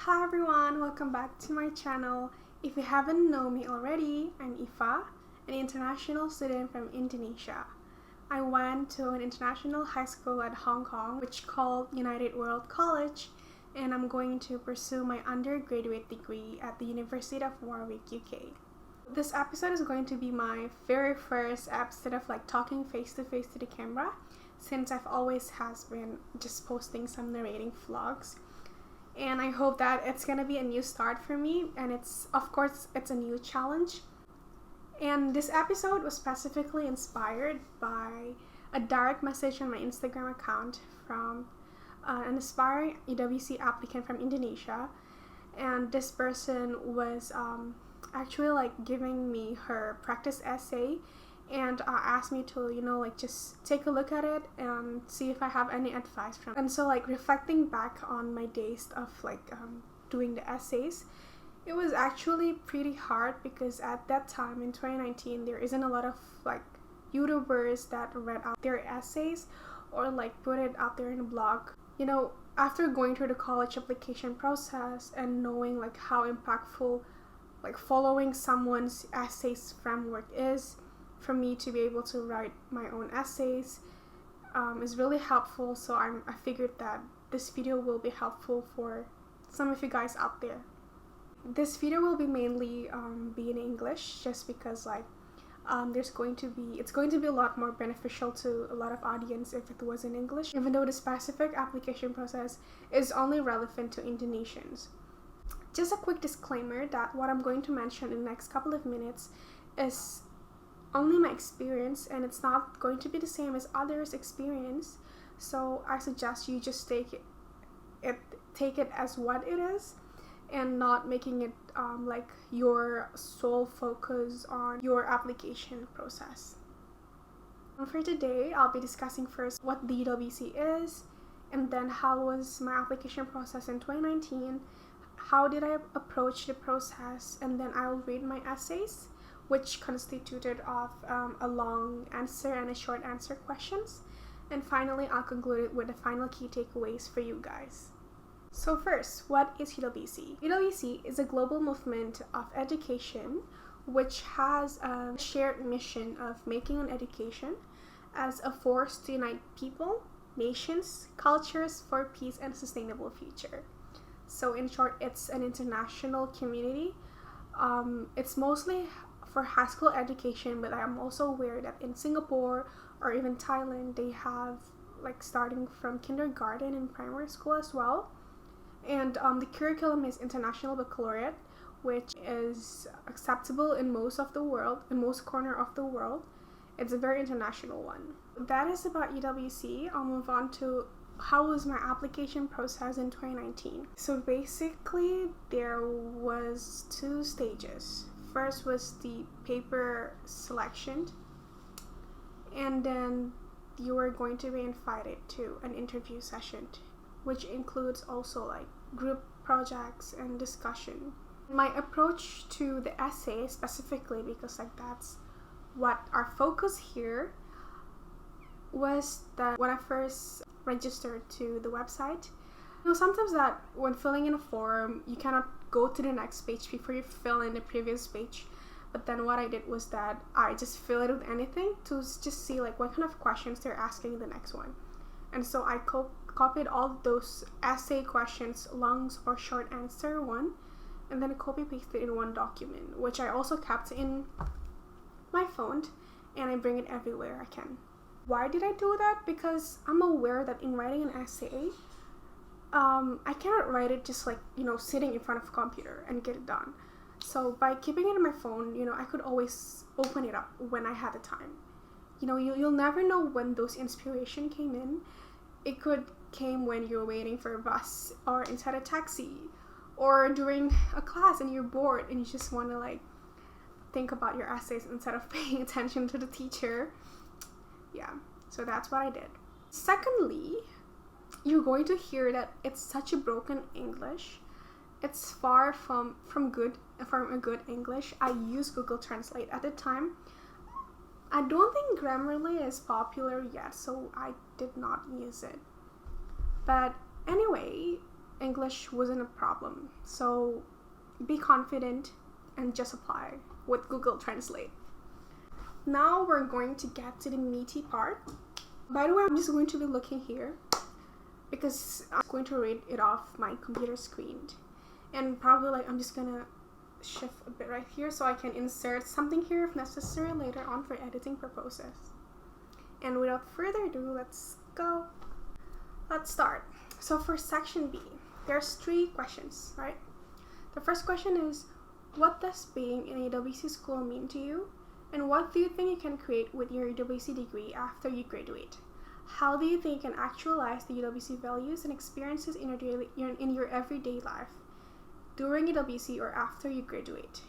Hi everyone, welcome back to my channel. If you haven't known me already, I'm Ifa, an international student from Indonesia. I went to an international high school at Hong Kong, which called United World College, and I'm going to pursue my undergraduate degree at the University of Warwick, UK. This episode is going to be my very first episode of talking face to face to the camera, since I've always has been just posting some narrating vlogs. And I hope that it's gonna be a new start for me, and it's a new challenge. And this episode was specifically inspired by a direct message on my Instagram account from an aspiring UWC applicant from Indonesia, and this person was actually giving me her practice essay and asked me to just take a look at it and see if I have any advice from it. And so reflecting back on my days of doing the essays, it was actually pretty hard because at that time in 2019 there isn't a lot of YouTubers that read out their essays or put it out there in a blog. After going through the college application process and knowing how impactful following someone's essays framework is, for me to be able to write my own essays is really helpful. So I figured that this video will be helpful for some of you guys out there. This video will be mainly be in English, just because it's going to be a lot more beneficial to a lot of audience if it was in English, even though the specific application process is only relevant to Indonesians. Just a quick disclaimer that what I'm going to mention in the next couple of minutes is only my experience, and it's not going to be the same as others' experience. So I suggest you just take it as what it is, and not making it your sole focus on your application process. For today, I'll be discussing first what the UWC is, and then how was my application process in 2019, how did I approach the process, and then I'll read my essays, which constituted of a long answer and a short answer questions. And finally, I'll conclude it with the final key takeaways for you guys. So first, what is UWC? UWC is a global movement of education which has a shared mission of making an education as a force to unite people, nations, cultures for peace and sustainable future. So in short, it's an international community. It's mostly for high school education, but I'm also aware that in Singapore or even Thailand, they have starting from kindergarten and primary school as well. And the curriculum is International Baccalaureate, which is acceptable in most corner of the world. It's a very international one. That is about UWC. I'll move on to how was my application process in 2019. So basically, there was 2 stages. First was the paper selection, and then you were going to be invited to an interview session, which includes also group projects and discussion. My approach to the essay specifically, because that's what our focus here, was that when I first registered to the website, sometimes that when filling in a form, you cannot go to the next page before you fill in the previous page. But then what I did was that I just fill it with anything to just see what kind of questions they're asking in the next one. And so I copied all those essay questions, long or short answer one, and then copy pasted in one document, which I also kept in my phone, and I bring it everywhere I can. Why did I do that? Because I'm aware that in writing an essay, I cannot write it just sitting in front of a computer and get it done. So by keeping it in my phone, I could always open it up when I had the time. You'll never know when those inspiration came in. It could came when you're waiting for a bus, or inside a taxi, or during a class and you're bored and you just want to think about your essays instead of paying attention to the teacher. Yeah, so that's what I did. Secondly, you're going to hear that it's such a broken English. It's far from a good English. I used Google Translate at the time. I don't think Grammarly is popular yet, so I did not use it. But anyway, English wasn't a problem. So be confident and just apply with Google Translate. Now we're going to get to the meaty part. By the way, I'm just going to be looking here because I'm going to read it off my computer screen. And probably like I'm just gonna shift a bit right here so I can insert something here if necessary later on for editing purposes. And without further ado, let's go. Let's start. So for section B, there's 3 questions, right? The first question is, what does being in a UWC school mean to you? And what do you think you can create with your UWC degree after you graduate? How do you think you can actualize the UWC values and experiences in your everyday life during UWC or after you graduate?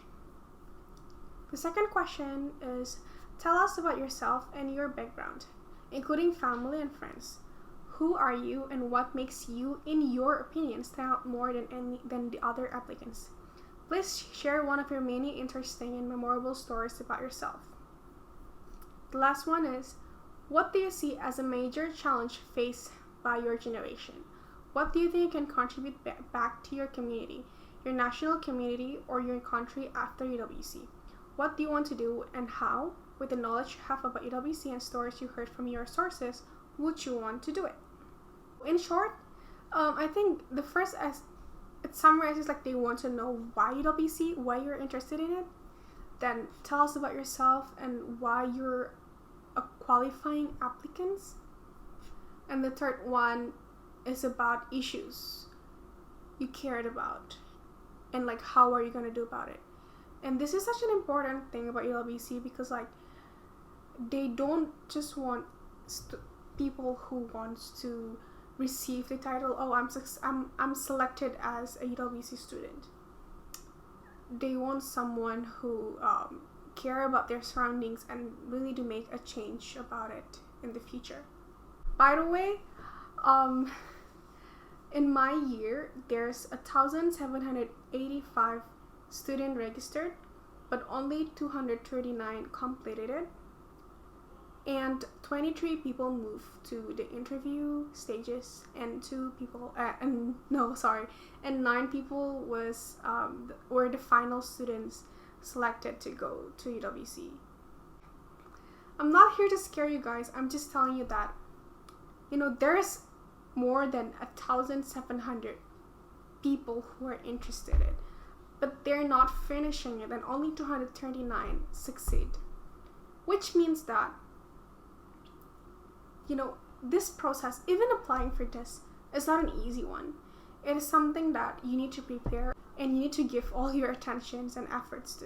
The second question is, tell us about yourself and your background, including family and friends. Who are you and what makes you, in your opinion, stand out more than the other applicants? Please share one of your many interesting and memorable stories about yourself. The last one is, what do you see as a major challenge faced by your generation? What do you think you can contribute back to your community, your national community, or your country after UWC? What do you want to do and how, with the knowledge you have about UWC and stories you heard from your sources, would you want to do it? In short, I think the first it summarizes like they want to know why UWC, why you're interested in it. Then tell us about yourself and why you're a qualifying applicant. And the third one is about issues you cared about and like how are you going to do about it. And this is such an important thing about UWC because like they don't just want people who wants to receive the title, oh I'm selected as a UWC student. They want someone who care about their surroundings and really do make a change about it in the future. By the way, in my year there's 1,785 students registered, but only 239 completed it. And 23 people moved to the interview stages, and 9 people were the final students selected to go to UWC. I'm not here to scare you guys. I'm just telling you that, there's more than 1,700 people who are interested in it, but they're not finishing it, and only 239 succeed, which means that this process, even applying for this, is not an easy one. It is something that you need to prepare and you need to give all your attentions and efforts to.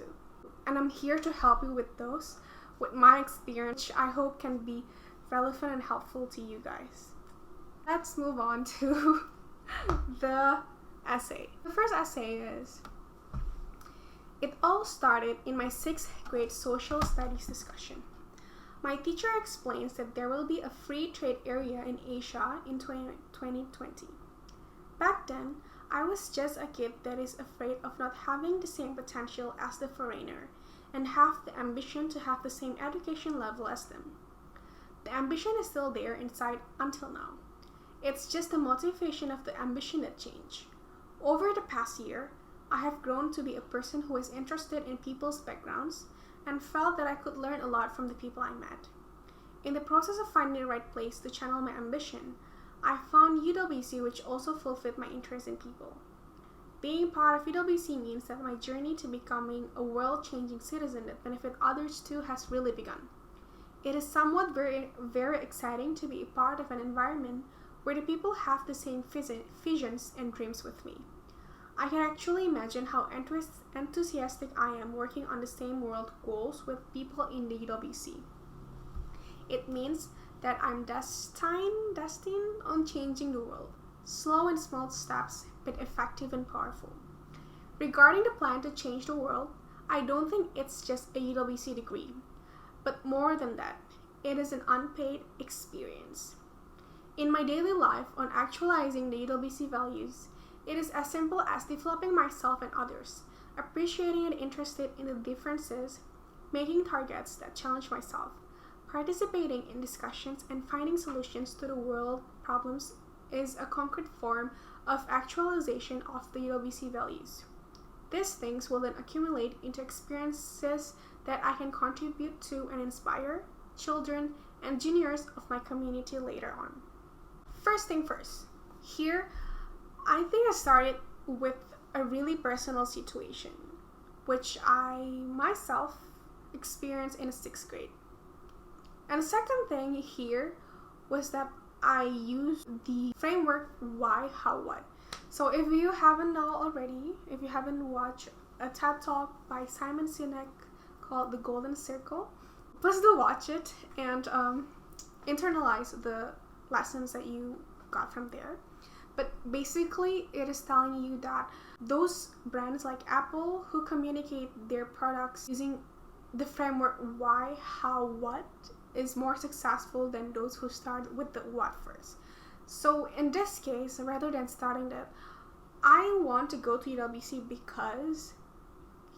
And I'm here to help you with those, with my experience, which I hope can be relevant and helpful to you guys. Let's move on to the essay. The first essay is, it all started in my 6th grade social studies discussion. My teacher explains that there will be a free trade area in Asia in 2020. Back then, I was just a kid that is afraid of not having the same potential as the foreigner and have the ambition to have the same education level as them. The ambition is still there inside until now. It's just the motivation of the ambition that changed. Over the past year, I have grown to be a person who is interested in people's backgrounds and felt that I could learn a lot from the people I met. In the process of finding the right place to channel my ambition, I found UWC, which also fulfilled my interest in people. Being part of UWC means that my journey to becoming a world-changing citizen that benefits others too has really begun. It is somewhat very, very exciting to be a part of an environment where the people have the same visions and dreams with me. I can actually imagine how enthusiastic I am working on the same world goals with people in the UWC. It means that I'm destined on changing the world. Slow and small steps, but effective and powerful. Regarding the plan to change the world, I don't think it's just a UWC degree, but more than that, it is an unpaid experience. In my daily life on actualizing the UWC values, it is as simple as developing myself and others, appreciating and interested in the differences, making targets that challenge myself, participating in discussions and finding solutions to the world problems is a concrete form of actualization of the UWC values. These things will then accumulate into experiences that I can contribute to and inspire children and juniors of my community later on. First thing first, here I think I started with a really personal situation, which I myself experienced in 6th grade. And the second thing here was that I used the framework why, how, what. So if you haven't know already, if you haven't watched a TED Talk by Simon Sinek called The Golden Circle, please do watch it and internalize the lessons that you got from there. But basically, it is telling you that those brands like Apple who communicate their products using the framework why, how, what is more successful than those who start with the what first. So in this case, rather than starting that, I want to go to UWC because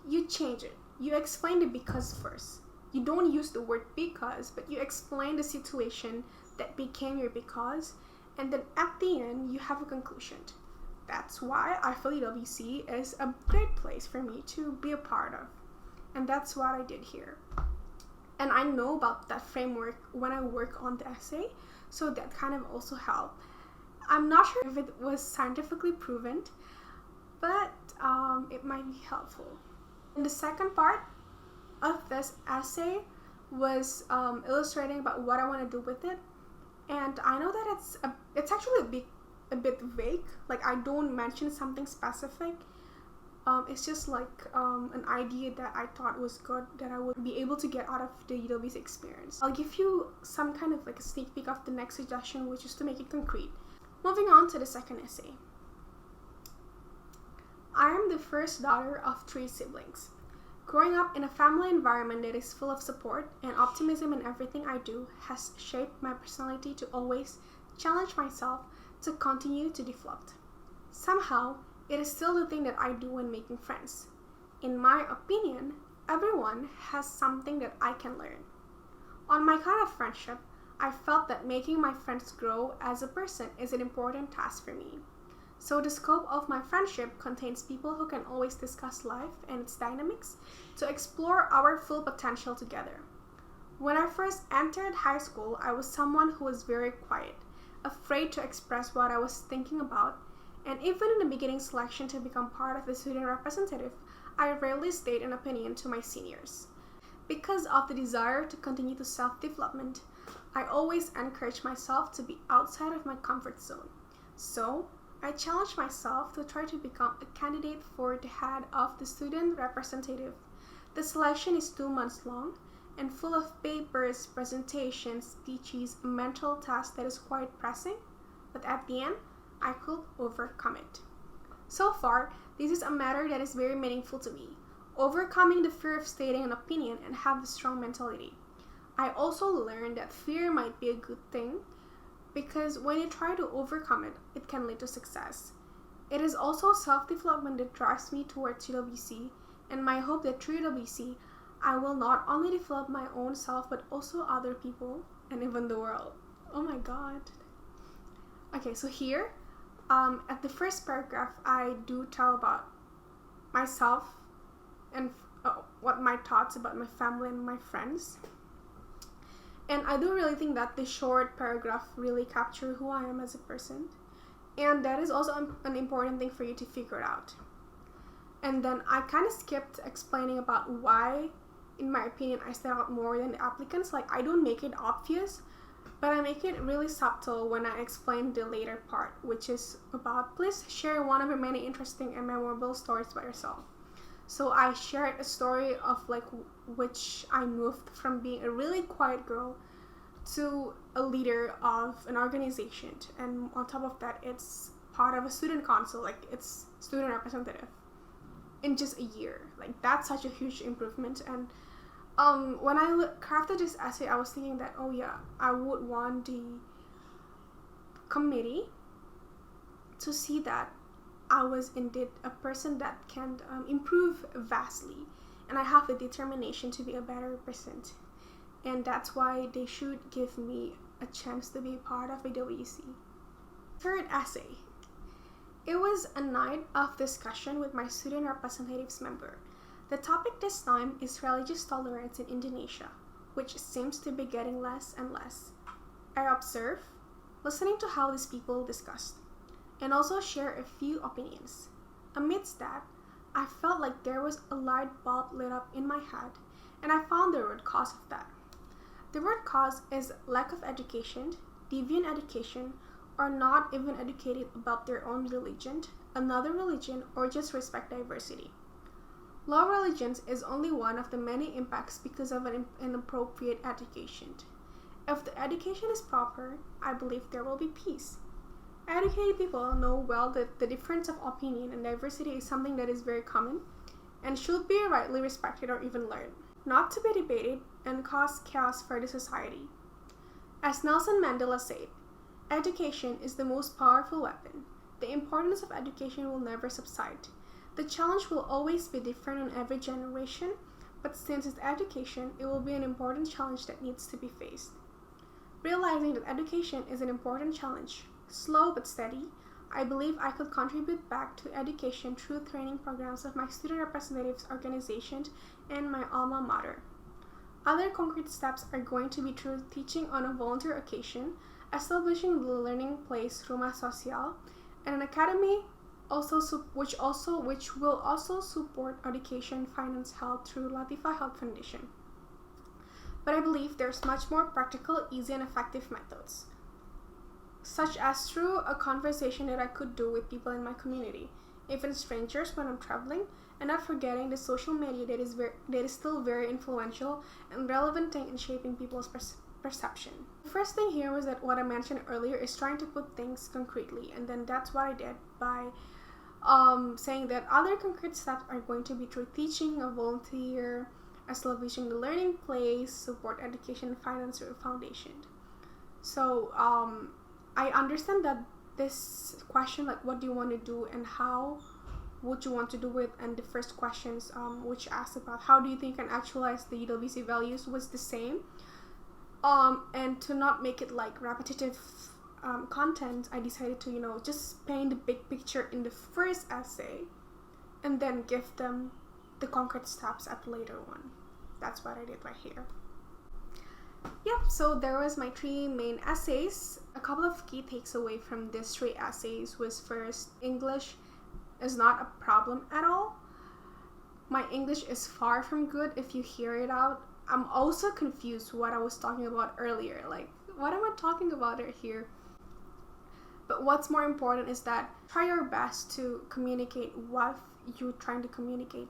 you change it. You explain the because first. You don't use the word because, but you explain the situation that became your because, and then at the end, you have a conclusion. That's why I feel UWC is a great place for me to be a part of. And that's what I did here. And I know about that framework when I work on the essay, so that kind of also helped. I'm not sure if it was scientifically proven, but it might be helpful. And the second part of this essay was illustrating about what I want to do with it. And I know that it's actually a bit vague. Like, I don't mention something specific. It's just like an idea that I thought was good that I would be able to get out of the UWC experience. I'll give you some kind of like a sneak peek of the next suggestion, which is to make it concrete. Moving on to the second essay. I am the first daughter of 3 siblings. Growing up in a family environment that is full of support and optimism in everything I do has shaped my personality to always challenge myself to continue to develop. Somehow, it is still the thing that I do when making friends. In my opinion, everyone has something that I can learn. On my kind of friendship, I felt that making my friends grow as a person is an important task for me. So the scope of my friendship contains people who can always discuss life and its dynamics to explore our full potential together. When I first entered high school, I was someone who was very quiet, afraid to express what I was thinking about, and even in the beginning selection to become part of the student representative, I rarely stated an opinion to my seniors. Because of the desire to continue to self-development, I always encouraged myself to be outside of my comfort zone. So, I challenged myself to try to become a candidate for the head of the student representative. The selection is 2 months long and full of papers, presentations, speeches, mental tasks that is quite pressing, but at the end, I could overcome it. So far, this is a matter that is very meaningful to me, overcoming the fear of stating an opinion and have a strong mentality. I also learned that fear might be a good thing, because when you try to overcome it, it can lead to success. It is also self-development that drives me towards UWC, and my hope that through UWC, I will not only develop my own self, but also other people, and even the world. Oh my god. Okay, so here, at the first paragraph, I do tell about myself and what my thoughts about my family and my friends. And I do really think that the short paragraph really captures who I am as a person. And that is also an important thing for you to figure out. And then I kind of skipped explaining about why, in my opinion, I stand out more than the applicants. Like, I don't make it obvious, but I make it really subtle when I explain the later part, which is about please share one of your many interesting and memorable stories about yourself. So I shared a story of like which I moved from being a really quiet girl to a leader of an organization, and on top of that, it's part of a student council, like it's student representative in just a year. Like, that's such a huge improvement. And when I crafted this essay, I was thinking that, oh yeah, I would want the committee to see that I was indeed a person that can improve vastly, and I have the determination to be a better person. And that's why they should give me a chance to be part of a WC. Third essay. It was a night of discussion with my student representatives member. The topic this time is religious tolerance in Indonesia, which seems to be getting less and less. I observed, listening to how these people discussed, and also share a few opinions. Amidst that, I felt like there was a light bulb lit up in my head, and I found the root cause of that. The root cause is lack of education, deviant education, or not even educated about their own religion, another religion, or just respect diversity. Low religions is only one of the many impacts because of an inappropriate education. If the education is proper, I believe there will be peace. Educated people know well that the difference of opinion and diversity is something that is very common and should be rightly respected or even learned, not to be debated and cause chaos for the society. As Nelson Mandela said, education is the most powerful weapon. The importance of education will never subside. The challenge will always be different in every generation, but since it's education, it will be an important challenge that needs to be faced. Realizing that education is an important challenge, slow but steady, I believe I could contribute back to education through training programs of my student representatives organization and my alma mater. Other concrete steps are going to be through teaching on a volunteer occasion, establishing the learning place Rumah Sosial, and an academy which will also support education finance held through Latifah Health Foundation. But I believe there's much more practical, easy, and effective methods, such as through a conversation that I could do with people in my community, even strangers when I'm traveling, and not forgetting the social media that is still very influential and relevant thing in shaping people's perception. The first thing here was that what I mentioned earlier is trying to put things concretely, and then that's what I did by saying that other concrete steps are going to be through teaching, a volunteer, establishing the learning place, support education finance through a foundation. So I understand that this question, like what do you want to do and how would you want to do it, and the first questions which asked about how do you think you can actualize the UWC values was the same. And to not make it like repetitive content, I decided to just paint the big picture in the first essay and then give them the concrete steps at the later one. That's what I did right here. Yep, so there was my 3 main essays. A couple of key takes away from these 3 essays was first, English is not a problem at all. My English is far from good if you hear it out. I'm also confused what I was talking about earlier. Like, what am I talking about here? But what's more important is that try your best to communicate what you're trying to communicate.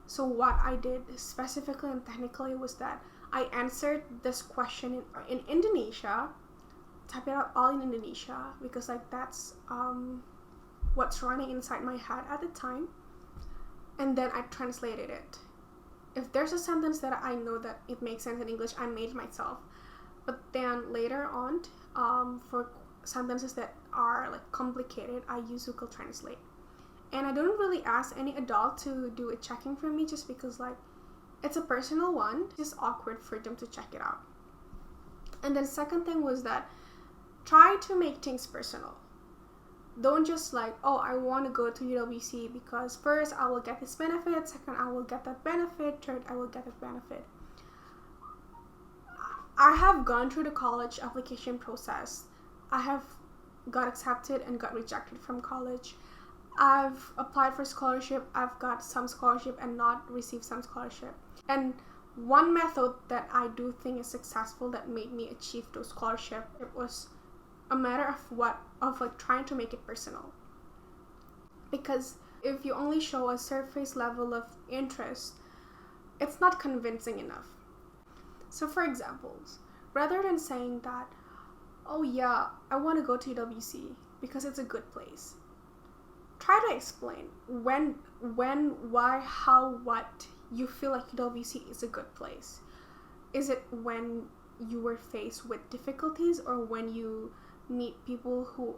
So what I did specifically and technically was that I answered this question in Indonesia, type it out all in Indonesia, because like that's what's running inside my head at the time, and then I translated it. If there's a sentence that I know that it makes sense in English, I made it myself. But then later on, for sentences that are like complicated, I use Google Translate. And I don't really ask any adult to do a checking for me, just because like it's a personal one. It's just awkward for them to check it out. And then second thing was that try to make things personal. Don't just like, oh, I want to go to UWC because first I will get this benefit, second I will get that benefit, third I will get that benefit. I have gone through the college application process. I have got accepted and got rejected from college. I've applied for scholarship. I've got some scholarship and not received some scholarship. And one method that I do think is successful that made me achieve those scholarship, it was a matter of trying to make it personal. Because if you only show a surface level of interest, it's not convincing enough. So for examples, rather than saying that, oh yeah, I want to go to UWC because it's a good place, try to explain when, why, how, what you feel like UWC is a good place. Is it when you were faced with difficulties, or when you meet people who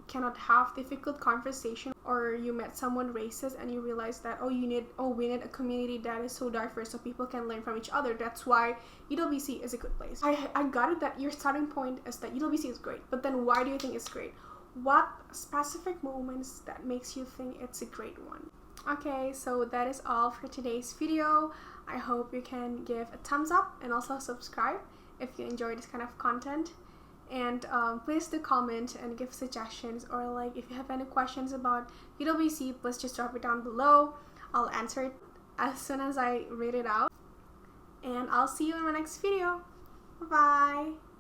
cannot have difficult conversation, or you met someone racist and you realize that we need a community that is so diverse so people can learn from each other. That's why UWC is a good place. I got it that your starting point is that UWC is great, but then why do you think it's great? what specific moments that makes you think it's a great one. Okay, so that is all for today's video. I hope you can give a thumbs up and also subscribe if you enjoy this kind of content. And please do comment and give suggestions, or like if you have any questions about UWC, please just drop it down below. I'll answer it as soon as I read it out. And I'll see you in my next video. Bye bye.